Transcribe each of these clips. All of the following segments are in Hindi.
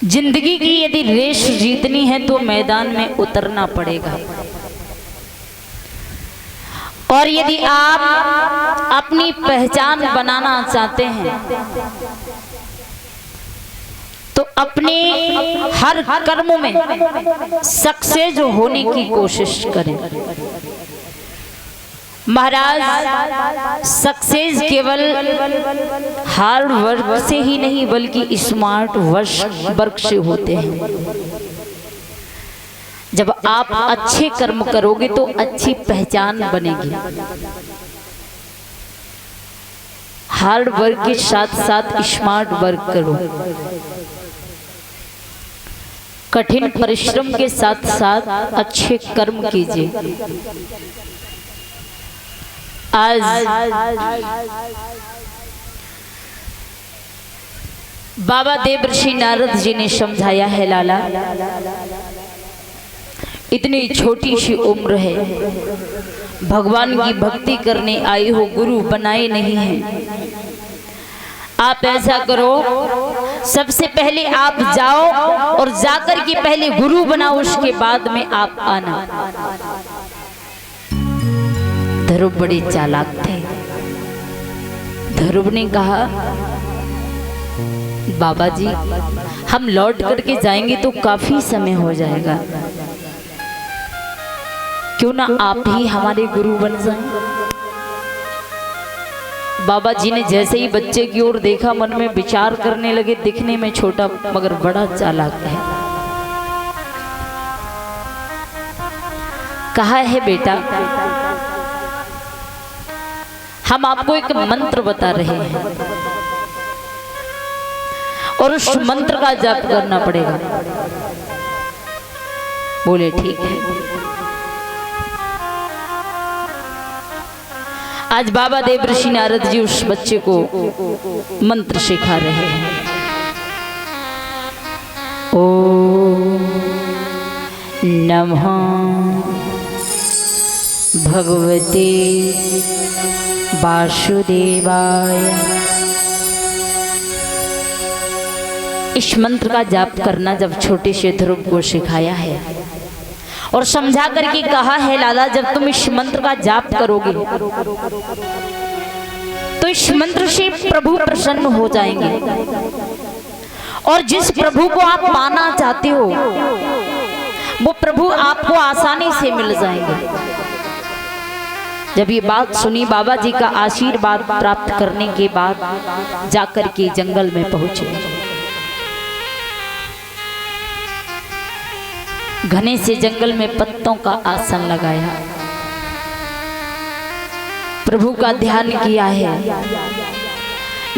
जिंदगी की यदि रेस जीतनी है तो मैदान में उतरना पड़ेगा। और यदि आप अपनी पहचान बनाना चाहते हैं तो अपने हर कर्म में सक्सेस होने की कोशिश करें। महाराज, सक्सेस केवल हार्ड वर्क से ही नहीं बल्कि स्मार्ट वर्क से होते हैं। जब आप अच्छे कर्म करोगे तो अच्छी पहचान बनेगी। हार्ड वर्क के साथ साथ स्मार्ट वर्क करो, कठिन परिश्रम के साथ साथ अच्छे कर्म कीजिए। आज बाबा देवर्षि नारद जी ने समझाया है, लाला इतनी छोटी सी उम्र है, भगवान की भक्ति करने आई हो, गुरु बनाए नहीं हैं। आप ऐसा करो, सबसे पहले आप जाओ और जाकर के पहले गुरु बनाओ, उसके बाद में आप आना। ध्रुव बड़े चालाक थे। ध्रुव ने कहा, बाबा जी हम लौट करके जाएंगे तो काफी समय हो जाएगा, क्यों ना आप ही हमारे गुरु बन जाएं। बाबा जी ने जैसे ही बच्चे की ओर देखा, मन में विचार करने लगे, दिखने में छोटा मगर बड़ा चालाक है। कहा है, बेटा हम आपको एक मंत्र बता रहे हैं और उस मंत्र का जाप करना पड़ेगा। बोले ठीक है। आज बाबा देवर्षि नारद जी उस बच्चे को मंत्र सिखा रहे हैं। ओम नमः भगवते वासुदेवाय। इस मंत्र का जाप करना जब छोटे से ध्रुव को सिखाया है और समझा करके कहा है, लाला जब तुम इस मंत्र का जाप करोगे तो इस मंत्र से प्रभु प्रसन्न हो जाएंगे और जिस प्रभु को आप पाना चाहते हो वो प्रभु आपको आसानी से मिल जाएंगे। जब ये बात सुनी, बाबा जी का आशीर्वाद प्राप्त करने के बाद जाकर के जंगल में पहुंचे। घने से जंगल में पत्तों का आसन लगाया, प्रभु का ध्यान किया है,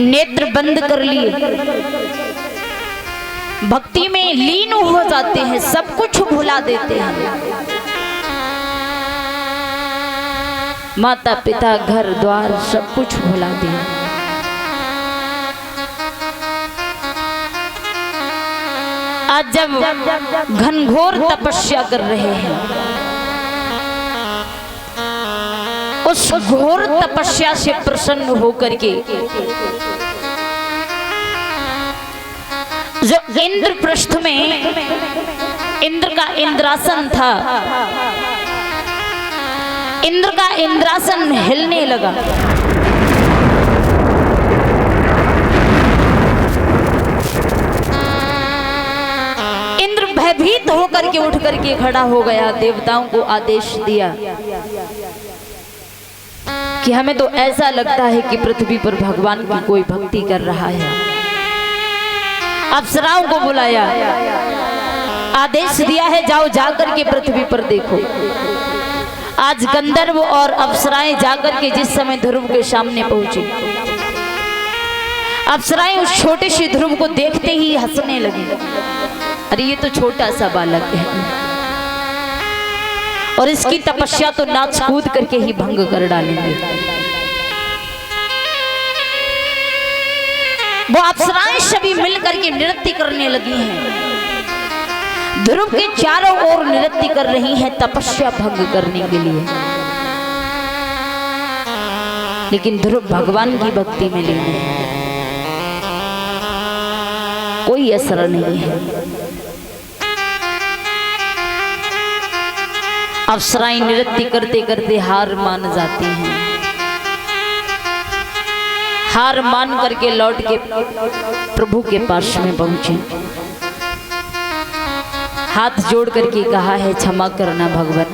नेत्र बंद कर लिए, भक्ति में लीन हो जाते हैं, सब कुछ भुला देते हैं। माता पिता घर द्वार सब कुछ भुला दिया। आज जब घनघोर तपस्या कर रहे हैं, उस घोर तपस्या से प्रसन्न होकर के जो इंद्रप्रस्थ में इंद्र का इंद्रासन था, इंद्र का इंद्रासन हिलने लगा। इंद्र भयभीत होकर के उठ करके खड़ा हो गया, देवताओं को आदेश दिया कि हमें तो ऐसा लगता है कि पृथ्वी पर भगवान की कोई भक्ति कर रहा है। अप्सराओं को बुलाया, आदेश दिया है जाओ जाकर के पृथ्वी पर देखो। आज गंधर्व और अप्सराएं जाकर के जिस समय ध्रुव के सामने पहुंची, अप्सराएं उस छोटे से ध्रुव को देखते ही हंसने लगी। अरे ये तो छोटा सा बालक है और इसकी तपस्या तो नाच कूद करके ही भंग कर डालेंगे। वो अप्सराएं सभी मिलकर के नृत्य करने लगी हैं, ध्रुव के चारों ओर नृत्य कर रही हैं तपस्या भंग करने के लिए। लेकिन ध्रुव भगवान की भक्ति में लीन है। कोई असर नहीं है। अप्सराएं नृत्य करते करते हार मान जाती हैं। हार मान करके लौट के प्रभु के पास में पहुंचे, हाथ जोड़ करके कहा है क्षमा करना भगवान,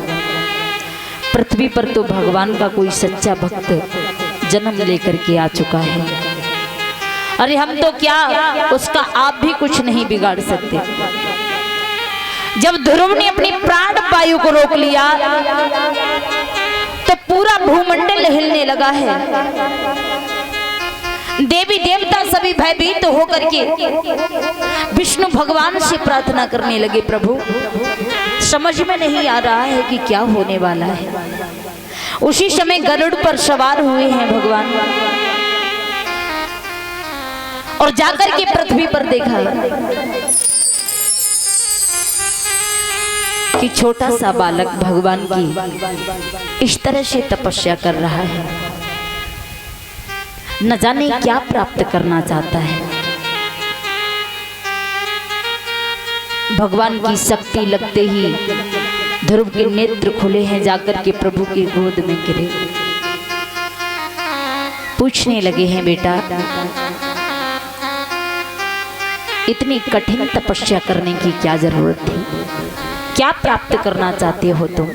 पृथ्वी पर तो भगवान का कोई सच्चा भक्त जन्म लेकर के आ चुका है। अरे हम तो क्या, उसका आप भी कुछ नहीं बिगाड़ सकते। जब ध्रुव ने अपनी प्राण वायु को रोक लिया तो पूरा भूमंडल हिलने लगा है। देवी देवता सभी भयभीत होकर के विष्णु भगवान से प्रार्थना करने लगे, प्रभु समझ में नहीं आ रहा है कि क्या होने वाला है। उसी समय गरुड़ पर सवार हुए हैं भगवान और जाकर के पृथ्वी पर देखा कि छोटा सा बालक भगवान की इस तरह से तपस्या कर रहा है। न जाने क्या प्राप्त करना चाहता है। भगवान की शक्ति लगते ही ध्रुव के नेत्र खुले हैं, जाकर के प्रभु की गोद में गिरे, पूछने लगे हैं बेटा इतनी कठिन तपस्या करने की क्या जरूरत थी, क्या प्राप्त करना चाहते हो तुम,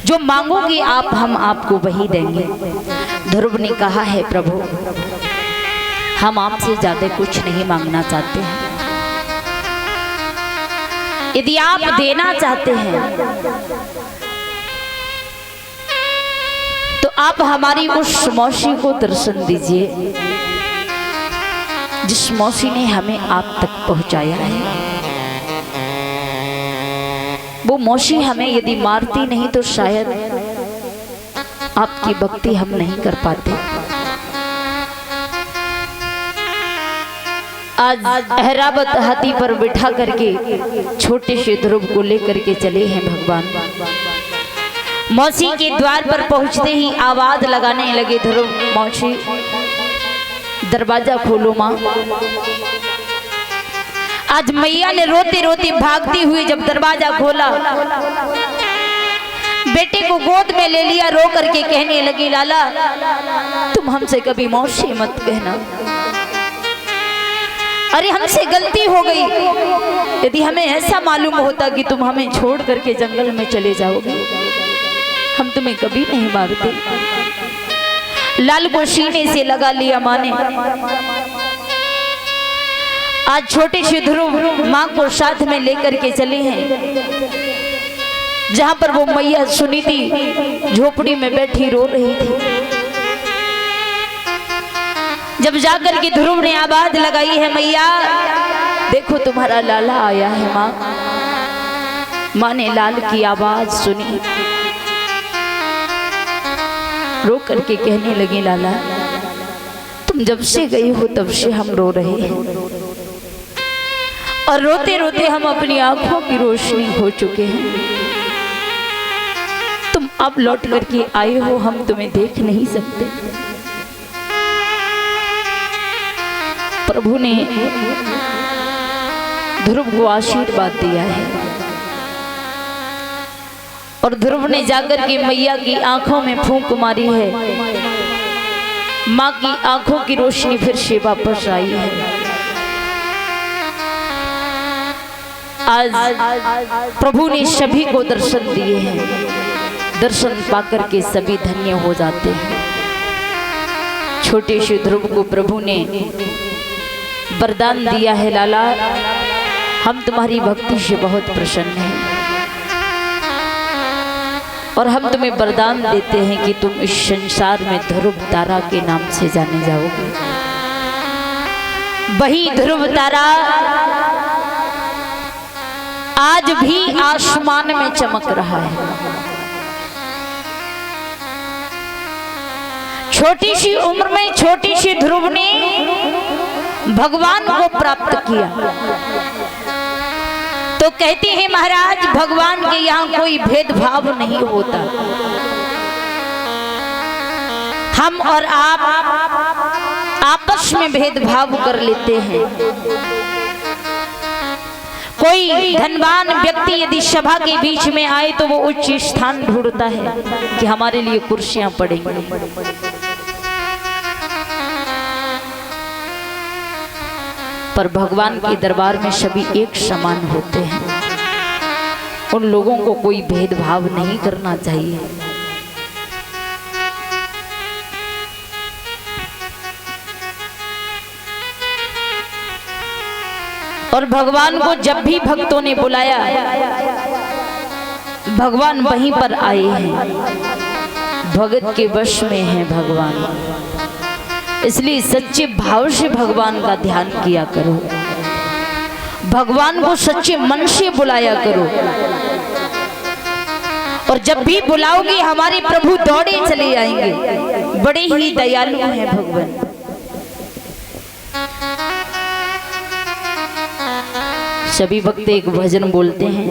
जो मांगोगे आप हम आपको वही देंगे। ध्रुव ने कहा है प्रभु हम आपसे ज्यादा कुछ नहीं मांगना चाहते हैं, यदि आप देना चाहते हैं तो आप हमारी उस मौसी को दर्शन दीजिए जिस मौसी ने हमें आप तक पहुंचाया है। वो मौसी हमें यदि मारती नहीं तो शायद आपकी भक्ति हम नहीं कर पाते। आज अहरावत हाथी पर बिठा करके छोटे से ध्रुव को लेकर के चले हैं भगवान। मौसी के द्वार पर पहुंचते ही आवाज लगाने लगे, ध्रुव मौसी दरवाजा खोलो माँ। आज मैया ने रोते रोते भागती हुई जब दरवाजा खोला, बेटे को गोद में ले लिया, रो करके कहने लगी लाला तुम हमसे कभी मौसी मत कहना, अरे हमसे गलती हो गई, यदि हमें ऐसा मालूम होता कि तुम हमें छोड़ करके जंगल में चले जाओगे हम तुम्हें कभी नहीं मारते। लाल को सीने से लगा लिया माँ ने। आज छोटे से ध्रुव माँ को साथ में लेकर के चले हैं जहां पर वो मैया सुनीति झोपड़ी में बैठी रो रही थी। जब जाकर के ध्रुव ने आवाज लगाई है मैया देखो तुम्हारा लाला आया है माँ। माँ ने लाल की आवाज सुनी, रो करके कहने लगी लाला तुम जब से गई हो तब से हम रो रहे हैं और रोते रोते हम अपनी आंखों की रोशनी खो चुके हैं। तुम अब लौट करके आए हो, हम तुम्हें देख नहीं सकते। प्रभु ने ध्रुव को आशीर्वाद दिया है और ध्रुव ने जाकर के मैया की आंखों में फूंक मारी है। माँ की आंखों की रोशनी फिर से वापस आई है। आज प्रभु ने सभी को दर्शन दिए हैं, दर्शन पाकर के सभी धन्य हो जाते हैं। छोटे से ध्रुव को प्रभु ने वरदान दिया है लाला हम तुम्हारी भक्ति से बहुत प्रसन्न हैं और हम तुम्हें वरदान देते हैं कि तुम इस संसार में ध्रुव तारा के नाम से जाने जाओगे। वही ध्रुव तारा आज भी आसमान में चमक रहा है। छोटी सी उम्र में छोटी सी ध्रुव ने भगवान को प्राप्त किया तो कहते हैं महाराज भगवान के यहाँ कोई भेदभाव नहीं होता। हम और आप आपस में भेदभाव कर लेते हैं। कोई धनवान व्यक्ति यदि सभा के बीच में आए तो वो उच्च स्थान ढूंढता है कि हमारे लिए कुर्सियां पड़ेंगी। पर भगवान के दरबार में सभी एक समान होते हैं। उन लोगों को कोई भेदभाव नहीं करना चाहिए। और भगवान को जब भी भक्तों ने बुलाया, भगवान वहीं पर आए हैं। भगत के वश में है भगवान, इसलिए सच्चे भाव से भगवान का ध्यान किया करो, भगवान को सच्चे मन से बुलाया करो। और जब भी बुलाओगे हमारे प्रभु दौड़े चले आएंगे। बड़े ही दयालु हैं भगवान। सभी भक्त एक भजन बोलते हैं,